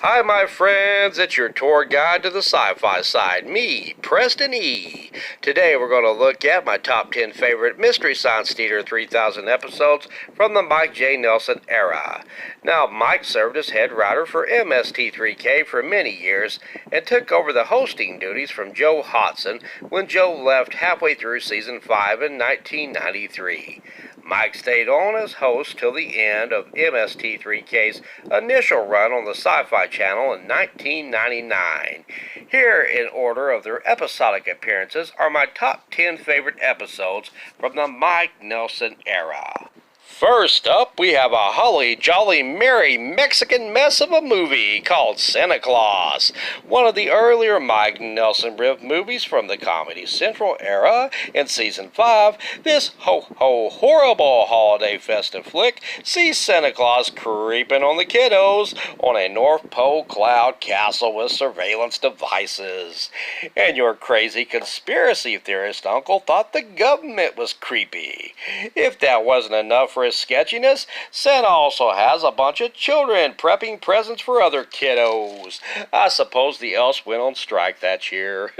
Hi, my friends. It's your tour guide to the sci-fi side, me, Preston E. Today we're going to look at my top 10 favorite Mystery Science Theater 3000 episodes from the Mike J. Nelson era. Now, Mike served as head writer for MST3K for many years and took over the hosting duties from Joe Hodson when Joe left halfway through season 5 in 1993. Mike stayed on as host till the end of MST3K's initial run on the Sci-Fi Channel in 1999. Here, in order of their episodic appearances, are my top 10 favorite episodes from the Mike Nelson era. First up, we have a holly jolly merry Mexican mess of a movie called Santa Claus, one of the earlier Mike Nelson riff movies from the Comedy Central era. In season 5, this horrible holiday festive flick sees Santa Claus creeping on the kiddos on a North Pole cloud castle with surveillance devices. And your crazy conspiracy theorist uncle thought the government was creepy. If that wasn't enough for his sketchiness, Santa also has a bunch of children prepping presents for other kiddos. I suppose the elves went on strike that year.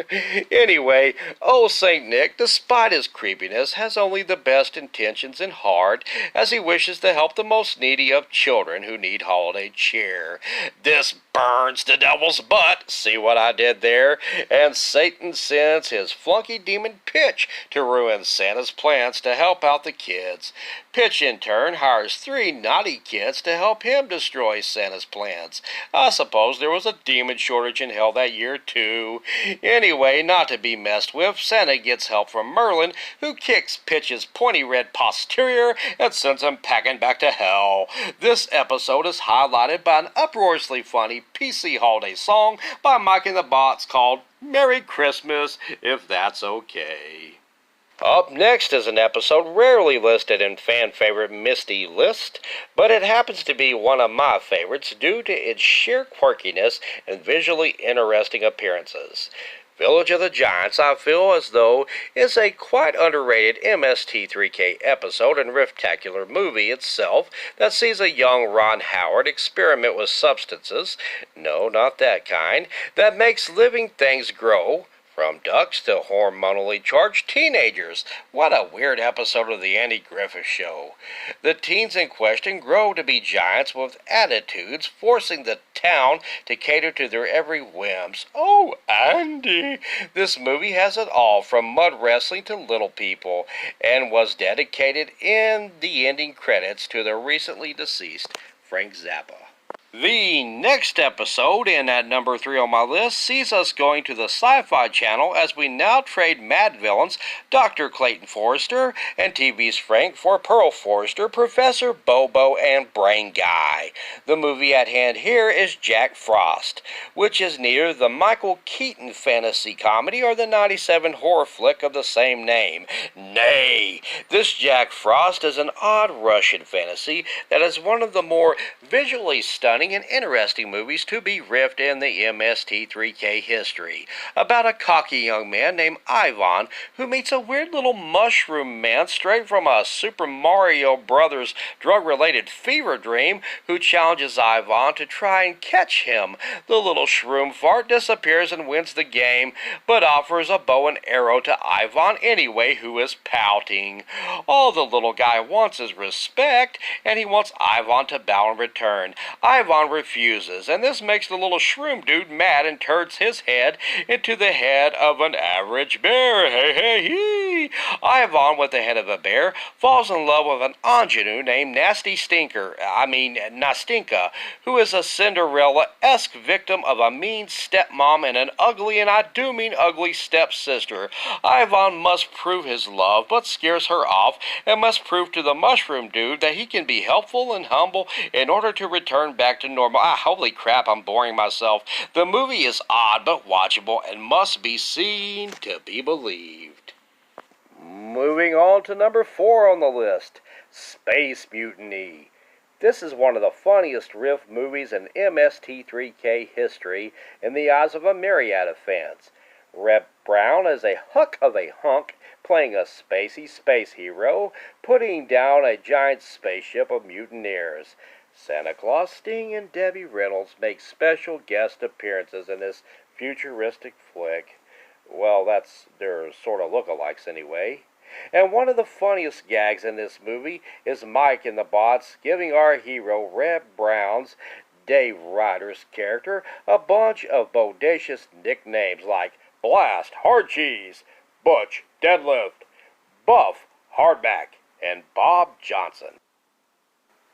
Anyway, old St. Nick, despite his creepiness, has only the best intentions in heart as he wishes to help the most needy of children who need holiday cheer. This burns the devil's butt, see what I did there? And Satan sends his flunky demon Pitch to ruin Santa's plans to help out the kids. Pitch, in turn, hires 3 naughty kids to help him destroy Santa's plans. I suppose there was a demon shortage in hell that year, too. Anyway, not to be messed with, Santa gets help from Merlin, who kicks Pitch's pointy red posterior and sends him packing back to hell. This episode is highlighted by an uproariously funny PC holiday song by Mike and the Bots called Merry Christmas, If That's Okay. Up next is an episode rarely listed in fan-favorite Misty list, but it happens to be one of my favorites due to its sheer quirkiness and visually interesting appearances. Village of the Giants, I feel as though, is a quite underrated MST3K episode and rifftacular movie itself that sees a young Ron Howard experiment with substances, no, not that kind, that makes living things grow, from ducks to hormonally charged teenagers. What a weird episode of the Andy Griffith Show. The teens in question grow to be giants with attitudes, forcing the town to cater to their every whims. Oh, Andy! This movie has it all, from mud wrestling to little people, and was dedicated in the ending credits to the recently deceased Frank Zappa. The next episode, and at number 3 on my list, sees us going to the Sci-Fi Channel as we now trade mad villains Dr. Clayton Forrester and TV's Frank for Pearl Forrester, Professor Bobo, and Brain Guy. The movie at hand here is Jack Frost, which is neither the Michael Keaton fantasy comedy or the 97 horror flick of the same name. Nay, this Jack Frost is an odd Russian fantasy that is one of the more visually stunning and interesting movies to be riffed in the MST3K history, about a cocky young man named Ivan who meets a weird little mushroom man straight from a Super Mario Brothers drug-related fever dream who challenges Ivan to try and catch him. The little shroom fart disappears and wins the game, but offers a bow and arrow to Ivan anyway, who is pouting. All the little guy wants is respect, and he wants Ivan to bow in return. Ivan refuses, and this makes the little shroom dude mad and turns his head into the head of an average bear. Hey, hey, hee! Ivan, with the head of a bear, falls in love with an ingenue named Nastinka, who is a Cinderella-esque victim of a mean stepmom and an ugly, and I do mean ugly, stepsister. Ivan must prove his love, but scares her off, and must prove to the mushroom dude that he can be helpful and humble in order to return back to normal. Holy crap, I'm boring myself. The movie is odd but watchable and must be seen to be believed. Moving on to number 4 on the list, Space Mutiny. This is one of the funniest riff movies in MST3K history in the eyes of a myriad of fans. Reb Brown is a huck of a hunk, playing a spacey space hero, putting down a giant spaceship of mutineers. Santa Claus, Sting, and Debbie Reynolds make special guest appearances in this futuristic flick. Well, they're sort of lookalikes anyway. And one of the funniest gags in this movie is Mike and the Bots giving our hero Red Brown's Dave Ryder's character a bunch of bodacious nicknames like Blast, Hard Cheese, Butch, Deadlift, Buff, Hardback, and Bob Johnson.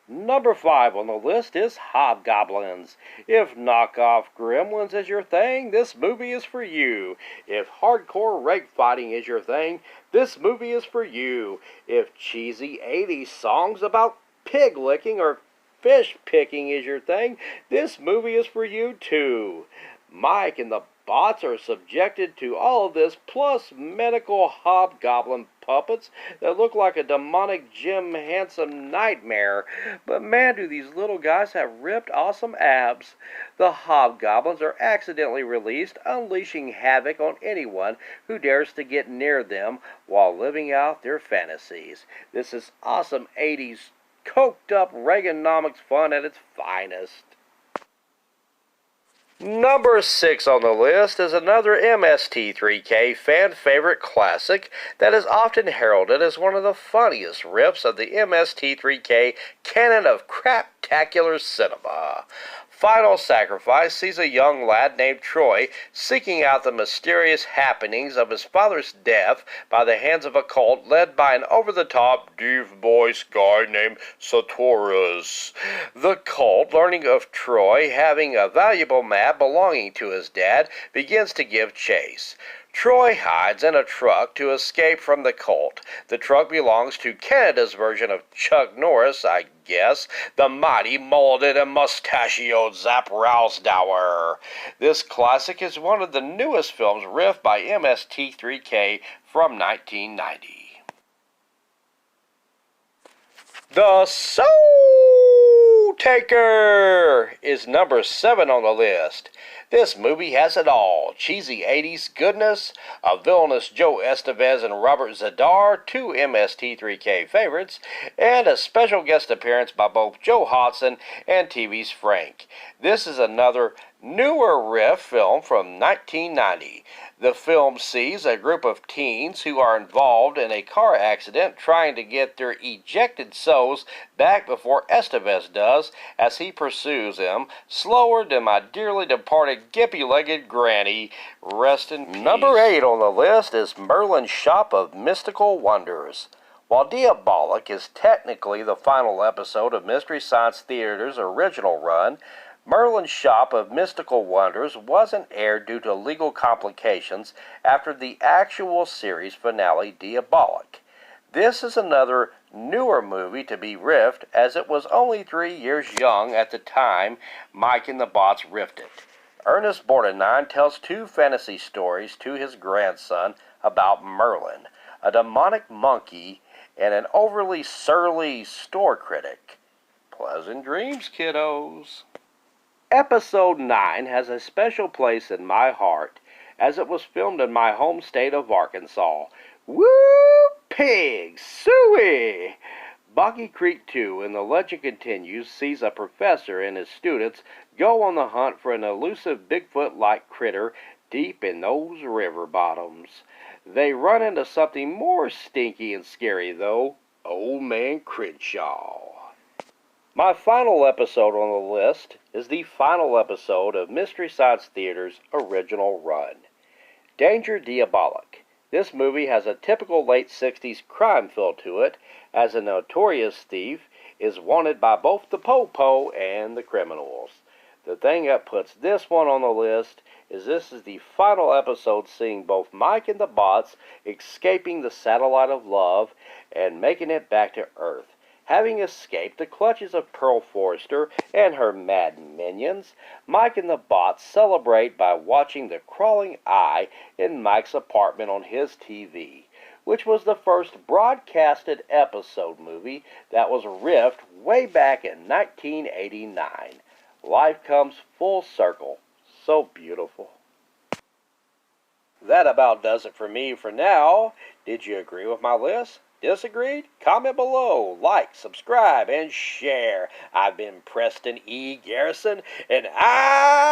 Number 5 on the list is Hobgoblins. If knockoff gremlins is your thing, this movie is for you. If hardcore rake fighting is your thing, this movie is for you. If cheesy 80s songs about pig licking or fish picking is your thing, this movie is for you too. Mike and the Bots are subjected to all of this, plus medical hobgoblin puppets that look like a demonic Jim Hansen nightmare. But man, do these little guys have ripped awesome abs. The hobgoblins are accidentally released, unleashing havoc on anyone who dares to get near them while living out their fantasies. This is awesome 80s coked up Reaganomics fun at its finest. Number 6 on the list is another MST3K fan favorite classic that is often heralded as one of the funniest riffs of the MST3K canon of craptacular cinema. Final Sacrifice sees a young lad named Troy seeking out the mysterious happenings of his father's death by the hands of a cult led by an over-the-top deep voice guy named Sartorius. The cult, learning of Troy having a valuable map belonging to his dad, begins to give chase. Troy hides in a truck to escape from the cult. The truck belongs to Canada's version of Chuck Norris, I guess, the mighty molded and mustachioed Zap Rousdower. This classic is one of the newest films riffed by MST3K from 1990. The Soul Taker is number 7 on the list. This movie has it all. Cheesy 80s goodness, a villainous Joe Estevez and Robert Zadar, 2 MST3K favorites, and a special guest appearance by both Joe Hodson and TV's Frank. This is another newer riff film from 1990. The film sees a group of teens who are involved in a car accident trying to get their ejected souls back before Estevez does as he pursues them, slower than my dearly departed gippy-legged granny. Rest in peace. Number 8 on the list is Merlin's Shop of Mystical Wonders. While Diabolic is technically the final episode of Mystery Science Theater's original run, Merlin's Shop of Mystical Wonders wasn't aired due to legal complications after the actual series finale Diabolic. This is another newer movie to be riffed, as it was only 3 years young at the time Mike and the Bots riffed it. Ernest Borgnine tells 2 fantasy stories to his grandson about Merlin, a demonic monkey and an overly surly store critic. Pleasant dreams, kiddos. Episode 9 has a special place in my heart, as it was filmed in my home state of Arkansas. Woo! Pig! Suey! Boggy Creek 2, and the legend continues, sees a professor and his students go on the hunt for an elusive Bigfoot-like critter deep in those river bottoms. They run into something more stinky and scary, though. Old Man Crenshaw. My final episode on the list is the final episode of Mystery Science Theater's original run, Danger Diabolic. This movie has a typical late 60s crime feel to it, as a notorious thief is wanted by both the po-po and the criminals. The thing that puts this one on the list is this is the final episode seeing both Mike and the Bots escaping the satellite of love and making it back to Earth. Having escaped the clutches of Pearl Forrester and her mad minions, Mike and the Bots celebrate by watching The Crawling Eye in Mike's apartment on his TV, which was the first broadcasted episode movie that was riffed way back in 1989. Life comes full circle. So beautiful. That about does it for me for now. Did you agree with my list? Disagreed? Comment below, like, subscribe, and share. I've been Preston E. Garrison, and I